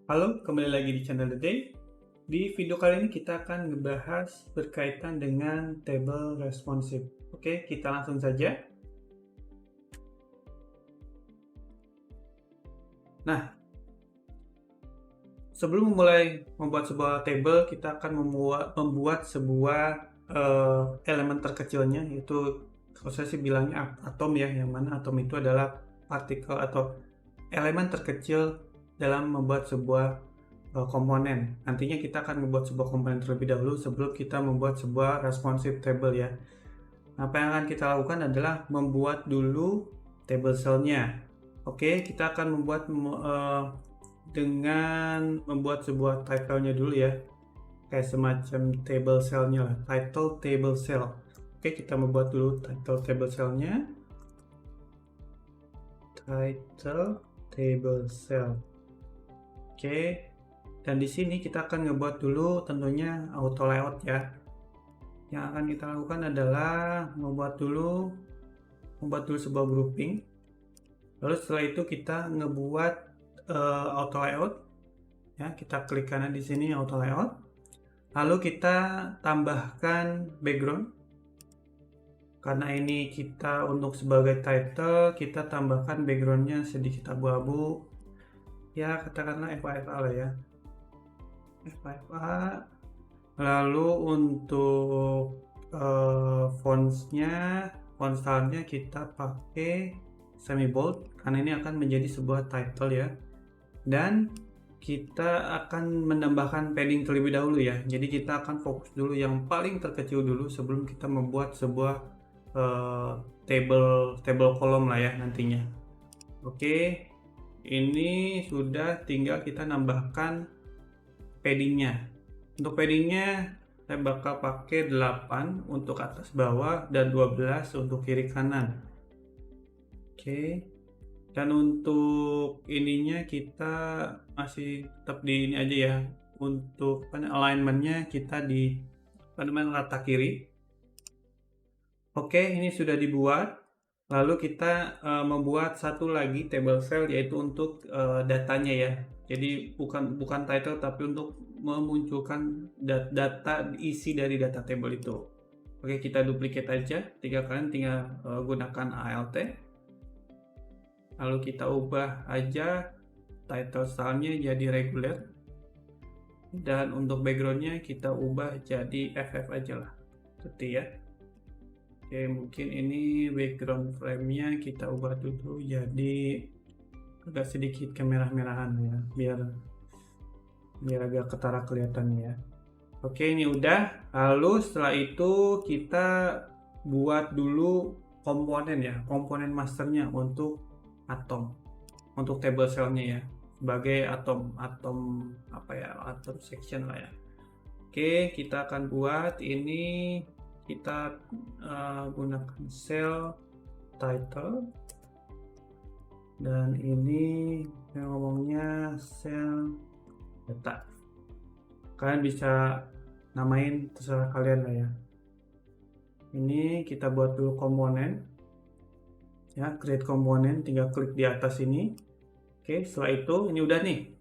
Halo, kembali lagi di channel The Day. Di video kali ini kita akan ngebahas berkaitan dengan table responsive. Oke, kita langsung saja. Nah, sebelum memulai membuat sebuah table, kita akan membuat sebuah elemen terkecilnya, yaitu kalau saya sih bilangnya atom ya, yang mana atom itu adalah partikel atau elemen terkecil dalam membuat sebuah komponen. Nantinya kita akan membuat sebuah komponen terlebih dahulu sebelum kita membuat sebuah responsive table ya. Apa yang akan kita lakukan adalah membuat dulu table cell-nya. Oke, kita akan membuat dengan membuat sebuah title-nya dulu ya. Kayak semacam table cell-nya lah, title table cell. Oke, kita membuat dulu title table cell-nya. Title table cell. Oke. Dan di sini kita akan ngebuat dulu tentunya auto layout ya. Yang akan kita lakukan adalah membuat dulu sebuah grouping. Lalu setelah itu kita ngebuat auto layout. Ya, kita klik kanan di sini auto layout. Lalu kita tambahkan background. Karena ini kita untuk sebagai title, kita tambahkan backgroundnya sedikit abu-abu. Ya, katakanlah FA lah ya. FA. Lalu untuk font stylenya kita pakai semi bold karena ini akan menjadi sebuah title ya. Dan kita akan menambahkan padding terlebih dahulu ya. Jadi kita akan fokus dulu yang paling terkecil dulu sebelum kita membuat sebuah table kolom lah ya nantinya. Oke, ini sudah, tinggal kita nambahkan paddingnya. Untuk paddingnya saya bakal pakai 8 untuk atas bawah dan 12 untuk kiri kanan. Oke. Dan untuk ininya kita masih tetap di ini aja ya. Untuk alignmentnya kita di rata kiri. Oke, ini sudah dibuat. Lalu kita membuat satu lagi table cell yaitu untuk datanya ya. Jadi bukan title tapi untuk memunculkan data isi dari data table itu. Oke, kita duplicate aja. Kalian tinggal gunakan ALT. Lalu kita ubah aja title stylenya jadi regular. Dan untuk backgroundnya kita ubah jadi FF aja lah. Seperti ya. Oke, mungkin ini background frame-nya kita ubah dulu jadi agak sedikit kemerah-merahan ya, biar agak ketara kelihatannya ya. Oke, ini udah. Lalu setelah itu kita buat dulu komponen ya, komponen masternya untuk atom, untuk table cell-nya ya, sebagai atom atom section lah ya. Oke, kita akan buat ini. Kita gunakan cell title dan ini yang ngomongnya cell data. Kalian bisa namain terserah kalian lah ya. Ini kita buat dulu komponen ya, create komponen, tinggal klik di atas ini. Oke, setelah itu ini udah nih.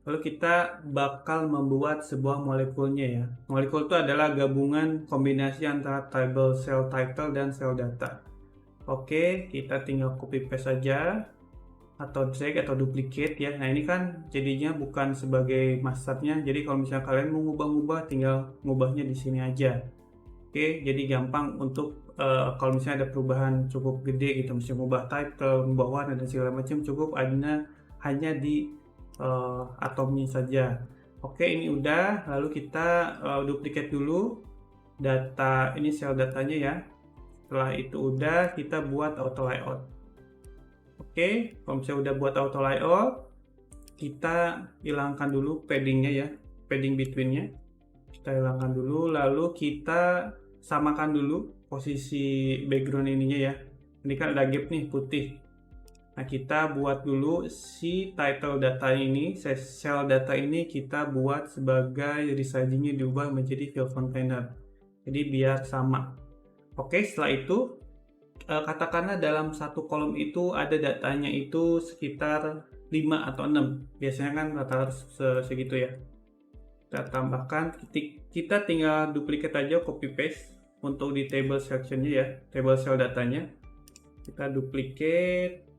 Lalu kita bakal membuat sebuah molekulnya ya. Molekul itu adalah gabungan kombinasi antara table cell title dan cell data. Oke, kita tinggal copy paste saja atau drag atau duplicate ya. Nah, ini kan jadinya bukan sebagai masternya. Jadi kalau misalnya kalian mau ngubah-ngubah, tinggal ngubahnya di sini aja. Oke, jadi gampang untuk kalau misalnya ada perubahan cukup gede gitu, misalnya ngubah title, ngubah warna dan segala macam, cukup hanya di atomnya saja. Oke, ini udah. Lalu kita duplicate dulu data ini, sel datanya ya. Setelah itu udah, kita buat auto layout. Oke, kalau misalnya udah buat auto layout, kita hilangkan dulu paddingnya ya, padding betweennya kita hilangkan dulu. Lalu kita samakan dulu posisi background ininya ya. Ini kan ada gap nih putih. Nah, kita buat dulu si title data ini, cell data ini kita buat sebagai resizingnya diubah menjadi field container. Jadi biar sama. Oke, setelah itu katakanlah dalam satu kolom itu ada datanya itu sekitar 5 atau 6, biasanya kan rata-rata segitu ya. Kita tambahkan, kita tinggal duplicate aja, copy paste untuk di table sectionnya ya, table cell datanya. Kita duplicate,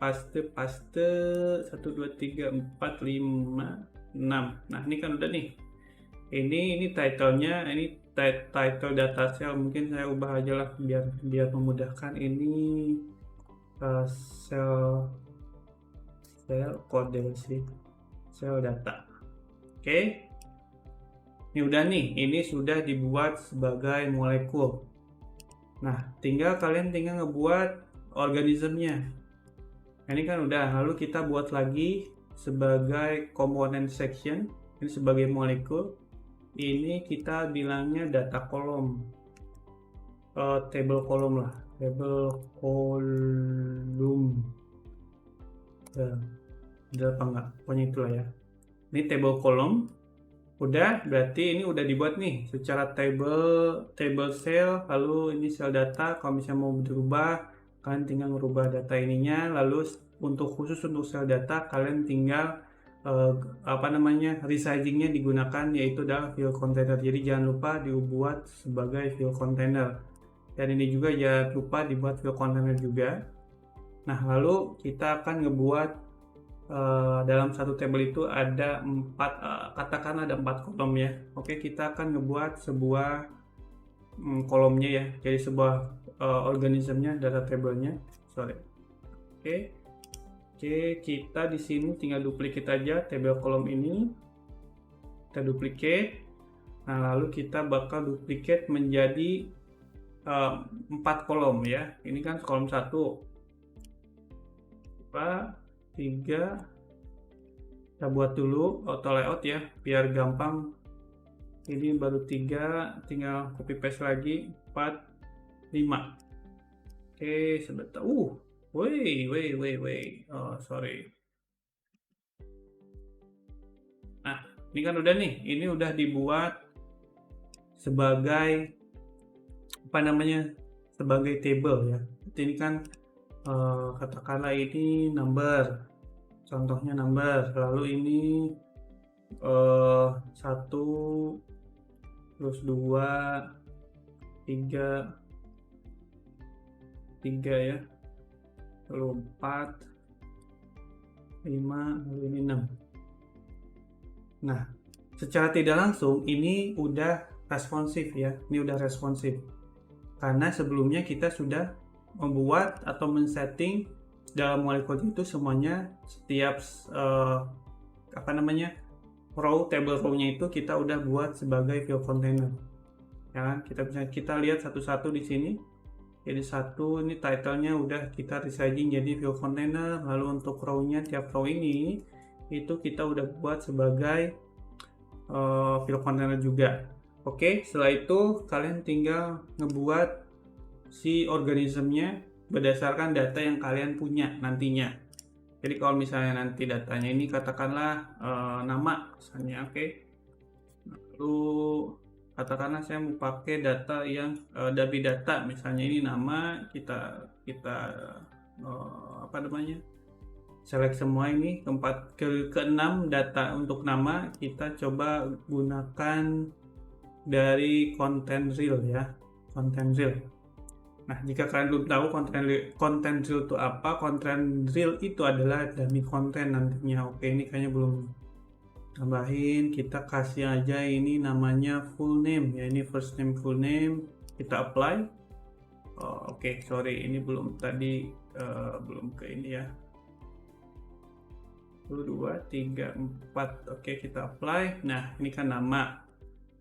paste 1 2 3 4 5 6. Nah ini kan udah nih, ini titlenya, ini title data cell, mungkin saya ubah aja lah biar memudahkan. Ini cell kode sih, cell data. Oke. Ini udah nih, ini sudah dibuat sebagai molekul. Nah, kalian tinggal ngebuat organismenya. Ini kan udah, lalu kita buat lagi sebagai component section, ini sebagai molekul. Ini kita bilangnya data kolom, table kolom lah, table kolom. Udah apa enggak? Pokoknya itulah ya. Ini table kolom. Udah, berarti ini udah dibuat nih secara table cell, lalu ini cell data. Kalau misalnya mau berubah, kalian tinggal merubah data ininya. Lalu khusus untuk cell data, kalian tinggal resizingnya digunakan, yaitu adalah field container. Jadi jangan lupa dibuat sebagai field container, dan ini juga jangan lupa dibuat field container juga. Nah, lalu kita akan ngebuat dalam satu table itu ada 4, katakan ada 4 kolom ya. Oke, kita akan ngebuat sebuah kolomnya ya, jadi sebuah organismenya, data tablenya. Oke, kita di sini tinggal duplicate aja table kolom ini, kita duplicate. Nah, lalu kita bakal duplicate menjadi 4 kolom ya. Ini kan kolom 1, 2, 3. Kita buat dulu auto layout ya, biar gampang. Ini baru 3, tinggal copy paste lagi, 4, 5. Oke, sebentar. Sorry. Nah, ini kan udah nih, ini udah dibuat sebagai sebagai table ya. Ini kan katakanlah ini number, contohnya number, lalu ini 1 terus 2 3 ya, lalu 4 5, lalu ini 6. Nah, secara tidak langsung ini udah responsif ya, ini udah responsif karena sebelumnya kita sudah membuat atau men-setting dalam molekul itu semuanya, setiap table row-nya itu kita udah buat sebagai field container ya. Kita lihat satu-satu di sini. Jadi ini title-nya udah kita resizing jadi field container, lalu untuk row-nya, tiap row ini itu kita udah buat sebagai field container juga. Oke, setelah itu kalian tinggal ngebuat si organismenya berdasarkan data yang kalian punya nantinya. Jadi kalau misalnya nanti datanya ini katakanlah nama misalnya, oke. Lalu katakanlah saya mau pakai data yang dari data, misalnya ini nama, kita select semua ini ke-6 data untuk nama, kita coba gunakan dari content reel ya, content reel. Nah, jika kalian belum tahu content reel itu apa, content reel itu adalah dummy content nantinya. Oke, ini kayaknya belum tambahin, kita kasih aja ini namanya full name ya, ini first name, full name, kita apply. Oke, sorry, ini belum tadi, belum ke ini ya. 1 2 3 4. Oke, kita apply. Nah, ini kan nama.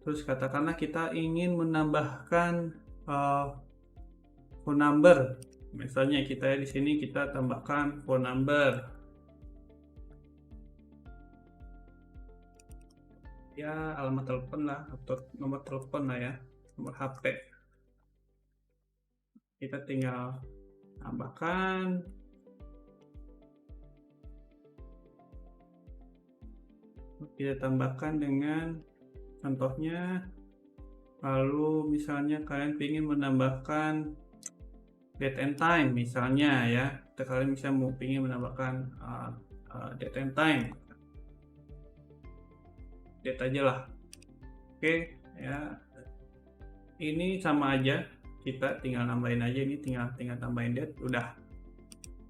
Terus katakanlah kita ingin menambahkan phone number, misalnya kita di sini kita tambahkan phone number ya, alamat telepon lah atau nomor telepon lah ya, nomor HP. Kita tinggal tambahkan, kita tambahkan dengan contohnya. Lalu misalnya kalian ingin menambahkan date and time misalnya ya, kalian bisa ingin menambahkan date and time, date aja lah. Oke ya, ini sama aja, kita tinggal nambahin aja, ini tinggal tambahin date udah.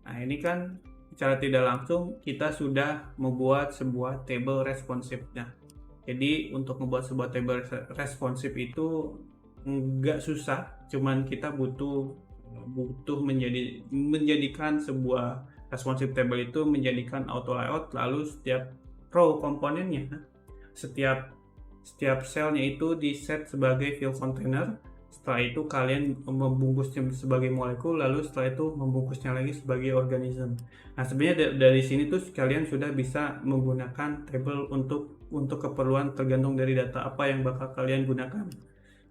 Nah ini kan secara tidak langsung kita sudah membuat sebuah table responsive. Nah jadi untuk membuat sebuah table responsive itu nggak susah, cuman kita butuh menjadikan sebuah responsive table itu menjadikan auto layout, lalu setiap row komponennya, setiap selnya itu di set sebagai field container. Setelah itu kalian membungkusnya sebagai molekul, lalu setelah itu membungkusnya lagi sebagai organisme. Nah sebenarnya dari sini tuh kalian sudah bisa menggunakan table untuk keperluan tergantung dari data apa yang bakal kalian gunakan.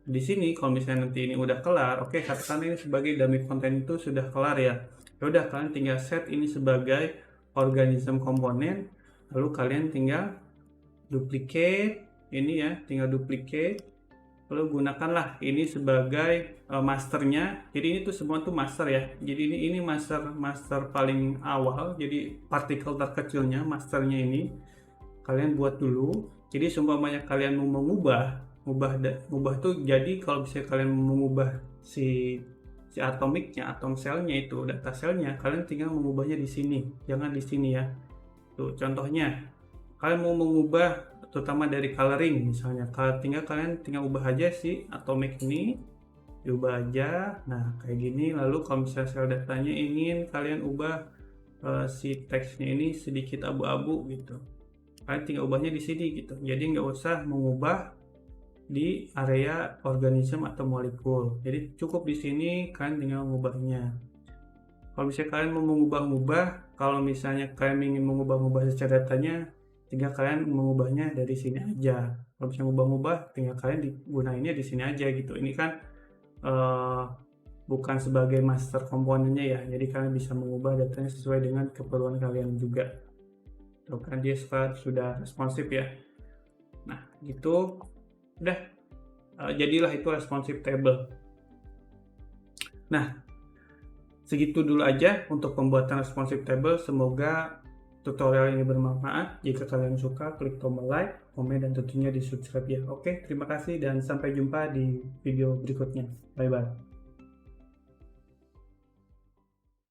Di sini kalau misalnya nanti ini udah kelar, oke, katakan ini sebagai dummy content itu sudah kelar ya. Ya udah, kalian tinggal set ini sebagai organisme komponen, lalu kalian tinggal duplicate ini ya, tinggal duplicate, lalu gunakanlah ini sebagai masternya. Jadi ini tuh semua tuh master ya. Jadi ini master paling awal, jadi partikel terkecilnya masternya ini kalian buat dulu. Jadi seumpamanya kalian mau mengubah tuh, jadi kalau bisa kalian mau mengubah si atomiknya, atom selnya itu, data selnya, kalian tinggal mengubahnya di sini, jangan di sini ya. Tuh contohnya, kalian mau mengubah terutama dari coloring misalnya, kalian tinggal ubah aja si atomik ini, diubah aja. Nah kayak gini. Lalu kalau misalnya sel datanya ingin kalian ubah si teksnya ini sedikit abu-abu gitu, kalian tinggal ubahnya di sini gitu. Jadi nggak usah mengubah di area organisme atau molekul, jadi cukup di sini kalian tinggal mengubahnya. Kalau misalnya kalian mau mengubah-ubah, kalau misalnya kalian ingin mengubah-ubah secara datanya, tinggal kalian mengubahnya dari sini aja. Kalau misalnya mengubah-ubah, tinggal kalian digunainnya di sini aja gitu. Ini kan bukan sebagai master komponennya ya, jadi kalian bisa mengubah datanya sesuai dengan keperluan kalian juga. Tuh kan dia sudah responsif ya. Nah gitu, udah jadilah itu responsive table. Nah segitu dulu aja untuk pembuatan responsive table. Semoga tutorial ini bermanfaat. Jika kalian suka, klik tombol like, komen, dan tentunya di subscribe ya. Oke, terima kasih dan sampai jumpa di video berikutnya. Bye bye.